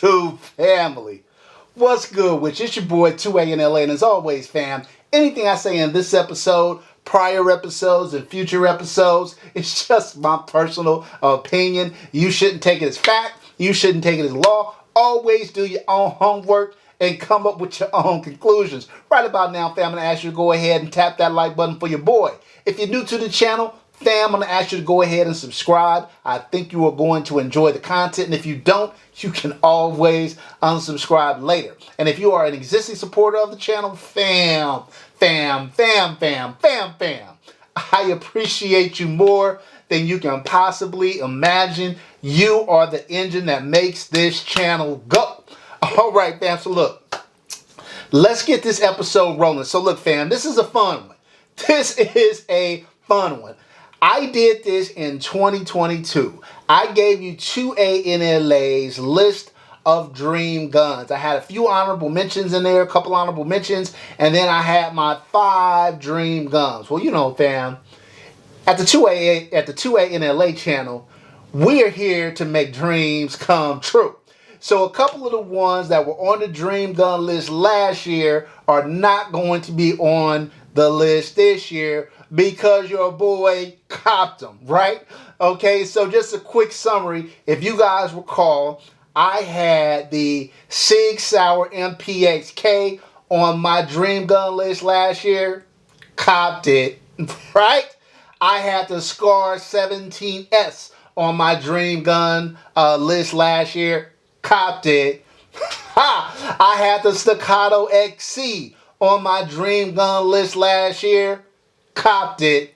YouTube family. What's good with you? It's your boy 2A-N-LA, and as always, fam, anything I say in this episode, prior episodes, and future episodes, it's just my personal opinion. You shouldn't take it as fact. You shouldn't take it as law. Always do your own homework and come up with your own conclusions. Right about now, fam, I'm going to ask you to go ahead and tap that like button for your boy. If you're new to the channel, fam, I'm going to ask you to go ahead and subscribe. I think you are going to enjoy the content, and if you don't, you can always unsubscribe later. And if you are an existing supporter of the channel, fam, I appreciate you more than you can possibly imagine. You are the engine that makes this channel go. All right, fam, so look, let's get this episode rolling. So look, fam, this is a fun one. This is a fun one. I did this in 2022. I gave you 2A-N-LA's list of dream guns. I had a few honorable mentions in there, a couple honorable mentions, and then I had my 5 dream guns. Well, you know, fam, at the 2A-N-LA channel, we are here to make dreams come true. So a couple of the ones that were on the dream gun list last year are not going to be on the list this year because your boy copped them, right? Okay, so just a quick summary. If you guys recall, I had the Sig Sauer MPX-K on my dream gun list last year. Copped it, right? I had the Scar 17S on my dream gun list last year. Copped it. I had the Staccato XC on my dream gun list last year. Copped it.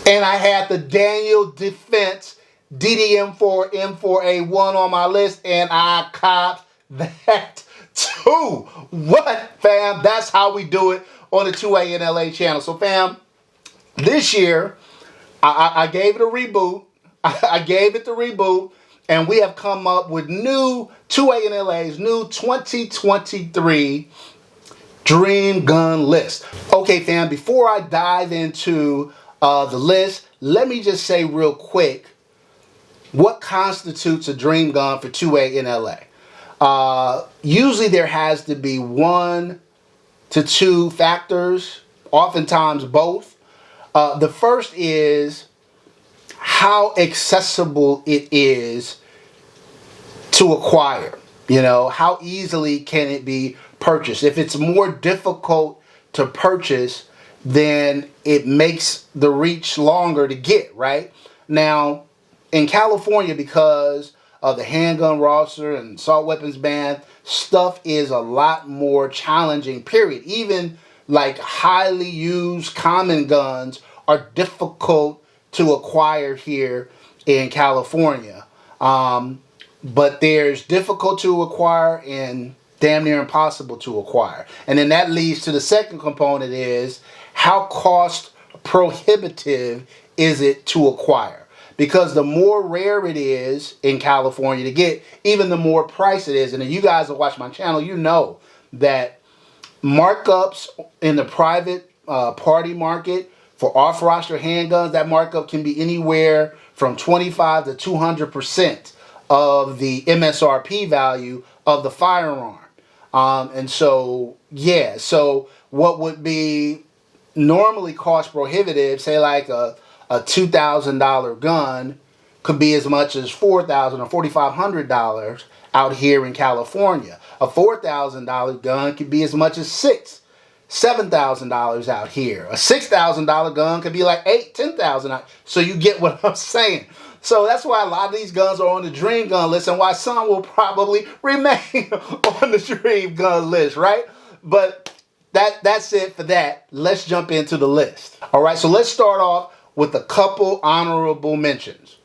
And I had the Daniel Defense DDM4 M4A1 on my list, and I copped that too. What, fam? That's how we do it on the 2A-N-LA channel. So, fam, this year, I gave it a reboot. I gave it the reboot, and we have come up with new 2A-N-LA's new 2023 Dream Gun list. Okay, fam, before I dive into the list, let me just say real quick what constitutes a dream gun for 2A-N-LA. Usually there has to be 1 to 2 factors, oftentimes both. The first is how accessible it is to acquire. You know, how easily can it be purchased? If it's more difficult to purchase, then it makes the reach longer to get, right? Now, in California, because of the handgun roster and assault weapons ban, stuff is a lot more challenging, period. Even like highly used common guns are difficult to acquire here in California. But there's difficult to acquire and damn near impossible to acquire. And then that leads to the second component is how cost prohibitive is it to acquire? Because the more rare it is in California to get, even the more price it is. And if you guys that watch my channel, you know that markups in the private party market for off-roster handguns, that markup can be anywhere from 25 to 200% of the MSRP value of the firearm. And so, yeah, so what would be normally cost prohibitive, say like a $2,000 gun, could be as much as $4,000 or $4,500 out here in California. A $4,000 gun could be as much as $7,000 out here. A $6,000 gun could be like $10,000. So you get what I'm saying. So that's why a lot of these guns are on the dream gun list, and why some will probably remain on the dream gun list, right? But that's it for that. Let's jump into the list. All right, so let's start off with a couple honorable mentions.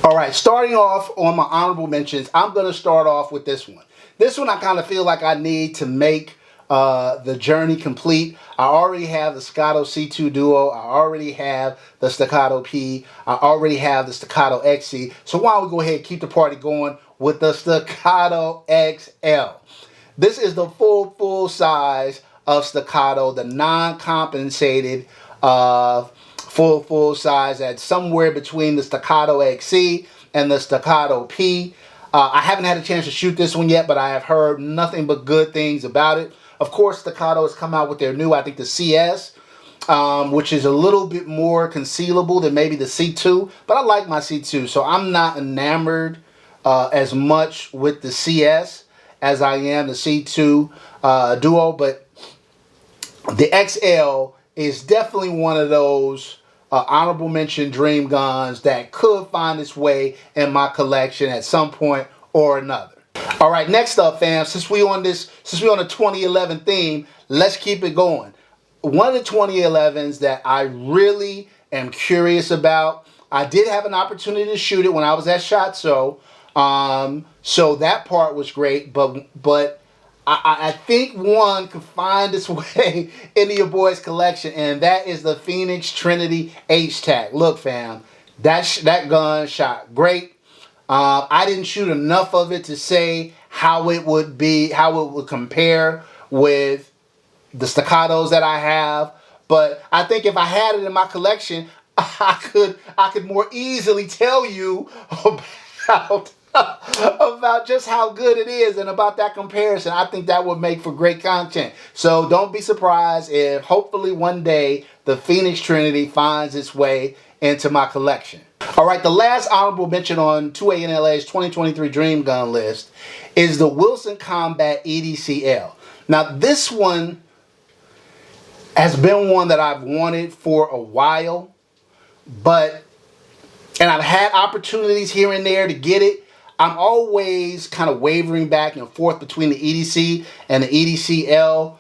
All right, starting off on my honorable mentions, I'm going to start off with this one. This one I kind of feel like I need to make the journey complete. I already have the Staccato C2 Duo. I already have the Staccato P. I already have the Staccato XC. So why don't we go ahead and keep the party going with the Staccato XL. This is the full size of Staccato, the non-compensated full size at somewhere between the Staccato XC and the Staccato P. I haven't had a chance to shoot this one yet, but I have heard nothing but good things about it. Of course, Staccato has come out with their new, I think, the CS, which is a little bit more concealable than maybe the C2, but I like my C2, so I'm not enamored as much with the CS as I am the C2 Duo, but the XL is definitely one of those honorable mention dream guns that could find its way in my collection at some point or another. All right, next up, fam, since we on the 2011 theme, let's keep it going. One of the 2011s that I really am curious about, I did have an opportunity to shoot it when I was at SHOT Show, so that part was great, but I think one could find its way into your boy's collection, and that is the Phoenix Trinity H-Tac. Look, fam, that gun shot great. I didn't shoot enough of it to say how it would compare with the Staccatos that I have, but I think if I had it in my collection, I could more easily tell you about just how good it is and about that comparison. I think that would make for great content. So don't be surprised if hopefully one day the Phoenix Trinity finds its way into my collection. All right, the last honorable mention on 2A-N-LA's 2023 Dream Gun list is the Wilson Combat EDCL. Now this one has been one that I've wanted for a while, and I've had opportunities here and there to get it. I'm always kind of wavering back and forth between the EDC and the EDCL,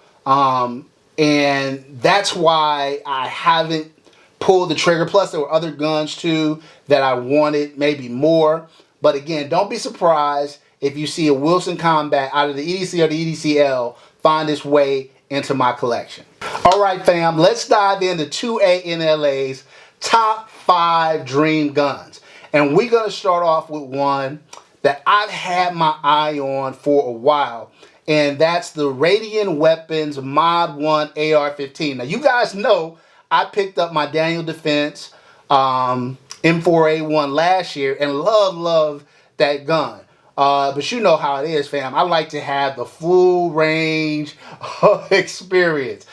and that's why I haven't pulled the trigger. Plus, there were other guns too that I wanted, maybe more. But again, don't be surprised if you see a Wilson Combat out of the EDC or the EDCL find its way into my collection. All right, fam, let's dive into 2A-N-LA's top 5 dream guns. And we're going to start off with one that I've had my eye on for a while, and that's the Radiant Weapons Mod 1 AR-15. Now, you guys know I picked up my Daniel Defense M4A1 last year and love that gun. But you know how it is, fam. I like to have the full range of experience.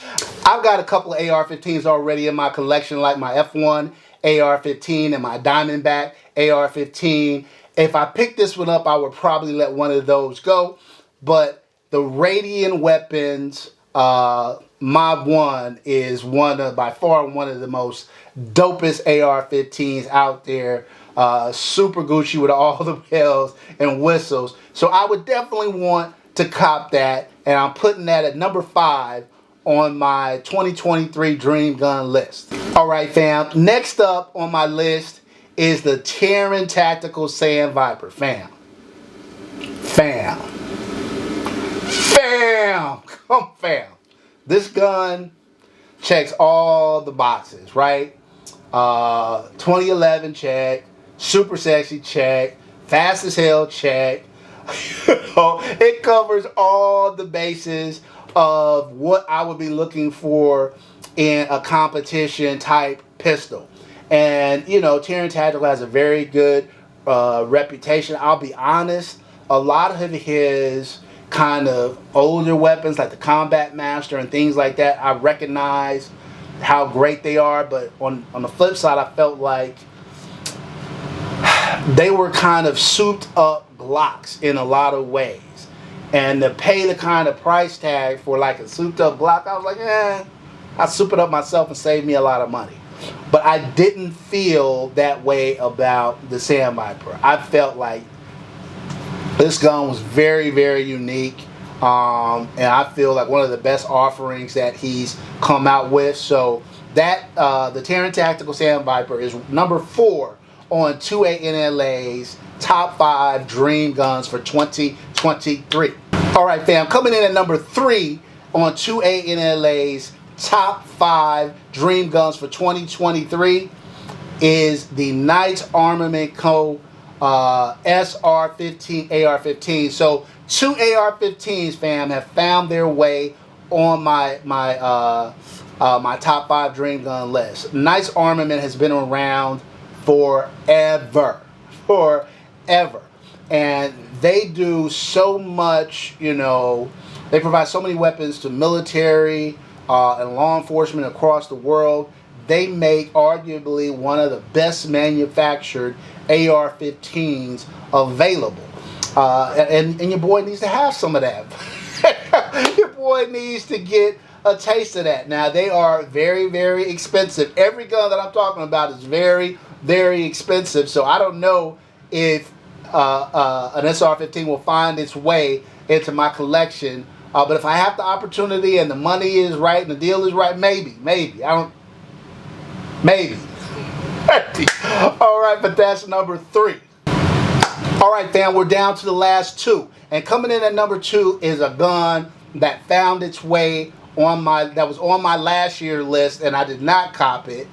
I've got a couple of AR-15s already in my collection, like my F1 AR-15 and my Diamondback AR-15. If I picked this one up, I would probably let one of those go. But the Radiant Weapons Mod 1 is by far one of the most dopest AR-15s out there. Super Gucci with all the bells and whistles. So I would definitely want to cop that, and I'm putting that at number 5 on my 2023 Dream Gun list. All right, fam. Next up on my list is the Terran Tactical Sand Viper. Fam. Come fam. This gun checks all the boxes, right? 2011 check, super sexy check, fast as hell check. It covers all the bases of what I would be looking for in a competition type pistol. And, you know, Terran Tactical has a very good reputation. I'll be honest, a lot of his kind of older weapons, like the Combat Master and things like that, I recognize how great they are. But on the flip side, I felt like they were kind of souped up Glocks in a lot of ways. And to pay the kind of price tag for like a souped up Glock, I was like, I'll soup it up myself and save me a lot of money. But I didn't feel that way about the Sand Viper. I felt like this gun was very, very unique. And I feel like one of the best offerings that he's come out with. So that the Terran Tactical Sand Viper is number 4 on 2A-N-LA's top 5 dream guns for 2023. All right, fam, coming in at number 3 on 2A-N-LA's top 5 dream guns for 2023 is the Knights Armament Co. SR-15 AR-15. So 2 AR-15s, fam, have found their way on my top 5 dream gun list. Knights Armament has been around forever. and they do so much, you know, they provide so many weapons to military and law enforcement across the world. They make arguably one of the best manufactured AR-15s available. And your boy needs to have some of that. Your boy needs to get a taste of that. Now, they are very, very expensive. Every gun that I'm talking about is very, very expensive. So I don't know if an SR-15 will find its way into my collection. But if I have the opportunity and the money is right and the deal is right, maybe. Maybe. All right, but that's number 3. All right, fam, we're down to the last 2. And coming in at number 2 is a gun that found its way that was on my last year list, and I did not cop it.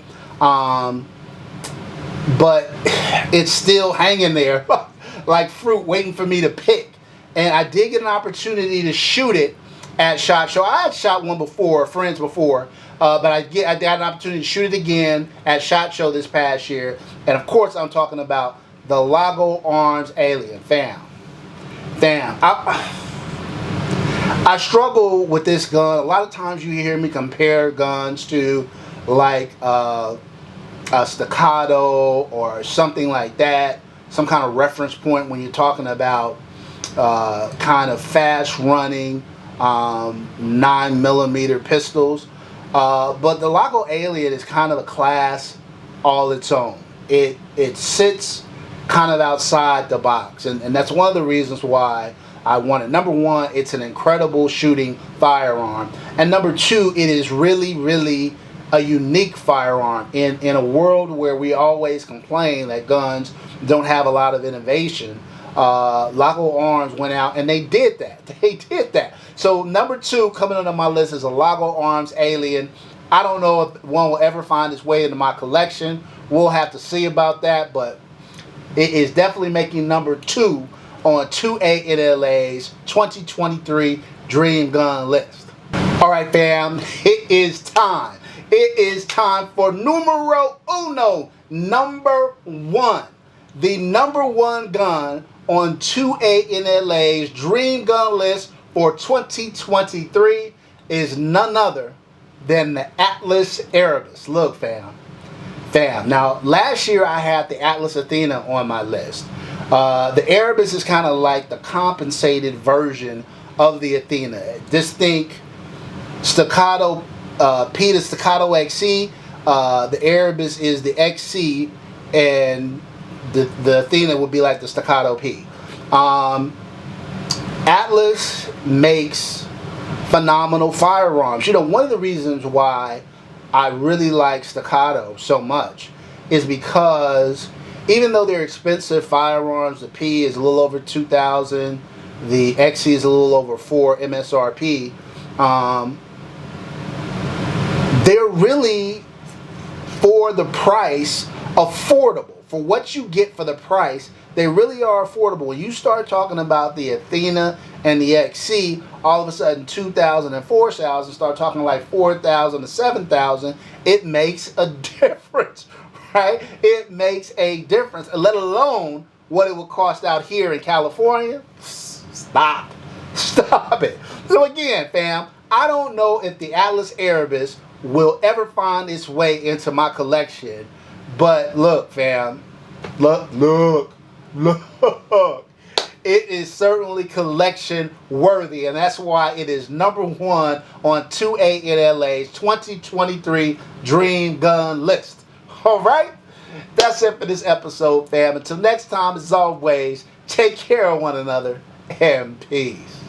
But it's still hanging there like fruit waiting for me to pick. And I did get an opportunity to shoot it at SHOT Show. I had shot one before, friends before, but I got an opportunity to shoot it again at SHOT Show this past year. And of course, I'm talking about the Lago Arms Alien. Fam. I struggle with this gun. A lot of times you hear me compare guns to like a Staccato or something like that. Some kind of reference point when you're talking about kind of fast running 9mm pistols. But the Lago Alien is kind of a class all its own. It sits kind of outside the box, and that's one of the reasons why I want it. Number 1, it's an incredible shooting firearm, and number 2, it is really, really a unique firearm in a world where we always complain that guns don't have a lot of innovation. Lago Arms went out and they did that. So number 2 coming on my list is a Lago Arms Alien. I don't know if one will ever find its way into my collection. We'll have to see about that, but it is definitely making number 2 on 2A-N-LA's 2023 Dream Gun list. All right, fam, it is time. It is time for numero uno, number 1. The number 1 gun on 2A-N-LA's Dream Gun list for 2023 is none other than the Atlas Erebus. Look, fam. Now, last year I had the Atlas Athena on my list. The Erebus is kind of like the compensated version of the Athena. Just think Staccato P to Staccato XC. The Erebus is the XC, and the Athena would be like the Staccato P. Atlas makes phenomenal firearms. You know, one of the reasons why I really like Staccato so much is because even though they're expensive firearms, the P is a little over $2,000, the XC is a little over $4 MSRP. They're really, for the price, affordable. For what you get for the price, they really are affordable. When you start talking about the Athena and the XC, all of a sudden 2,000 and 4,000, start talking like 4,000 to 7,000, it makes a difference, right? It makes a difference, let alone what it would cost out here in California. Stop it. So again, fam, I don't know if the Atlas Erebus will ever find its way into my collection, but look, fam, look. It is certainly collection worthy, and that's why it is number 1 on 2A-N-LA's 2023 Dream Gun list. All right, that's it for this episode, fam. Until next time, as always, take care of one another and peace.